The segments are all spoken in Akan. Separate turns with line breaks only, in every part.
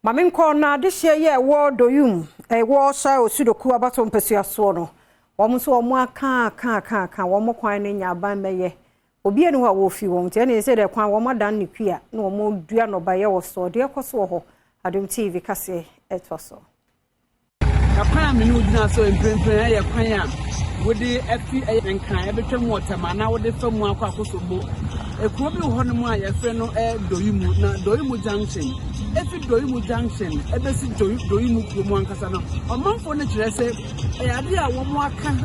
Mamin corner this year war doyum a war shy or sudoku about on Pesuasono. Almost one more can one more coin in your band may Obi and what wolf you want, and he said a quan one more than Nikia, no more Diano by your store, dear Cosoho, Adom TV Kasee, et was so.
A prime in so in Premtobre with the FPA and kind every time water, man, now with the film one quacoso. A problem honeymoon, a friend no air Doryum Junction. If it Doryum Junction, a basic Doryum Casano, a month for the dress, a idea one more can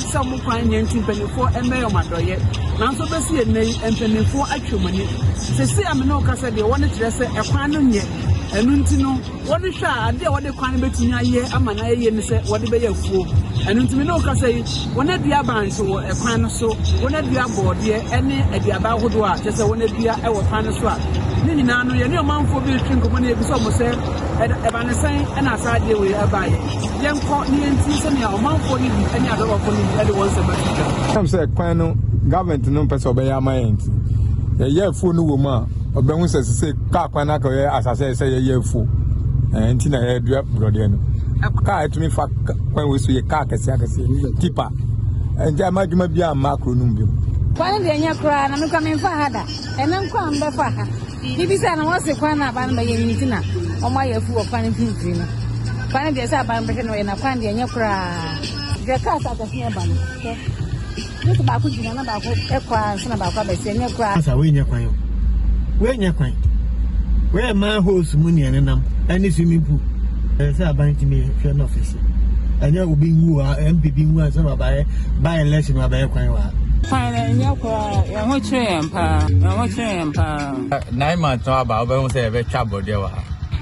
some kind 1924 and mail my doye. Now so busy a name and penny for actual money. Say, I'm no Casa, they wanted to dress a pan yet. And Untino, what is shy, I did what they can't bet in a year, I'm an eye and say what they are for. And Untino Casee, when at the Abans or a pan so, when at the aboard, dear, any at the about just a one at the hour pan as well. Nini Nano, your new man for being drink of money, because almost said, and saying, and I said, they will buy it. Young court near and season, your man for you, any other opponent, everyone's a better.
Some say, Quano, government no person obey our mind. A year full new woman. Obenwu say car kwana ko as I say ye fu enti na e dua brode no car etumi fa kwan we so ye car kase tipa enja madwuma bia makro no mbio
kwana de nya kra na me kwa me fa hada enen kwa mbe fa ha bibi say na wose kwana ba na ye ni tina o ma ye fu o kwana pinpin no kwana de say ba mbe no ye na kwana de nya kra de car ta ta nya ba no ni ba ku jina na ba ku e kwa so na ba kwa be se nya kra
asa we nya kwan where nya kwan where my house money and nam any swimming pool say about me field office and you be who are MPP who are some by election by kwan wa
fine nya kwa ya ho chere pa
9 months about we say be twa body wa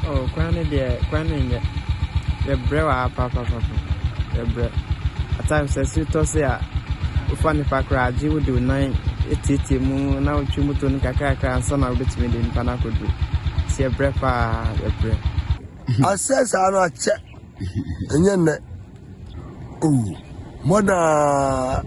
oh kwan nya the brewa papa the bre at times say to say ufani pakra ji would do 9 etiti mu na otwumu to nkakakra ansa na obetimi de mpana kodu sie brefa ebre
access ana che enye ne oh more than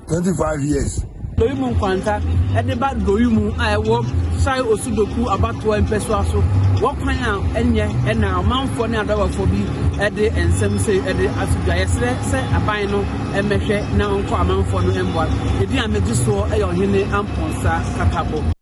25 years
Doryum kwanta e de ba Doryum a wo sai osudoku abato empeswa so wo kwan a enye e na amanfo ne adawafo bi e de ensem sei e de asudwa yesre se aban no emehwe na onko amanfo no emboa e di ameji so e yo hene amponsa kakabo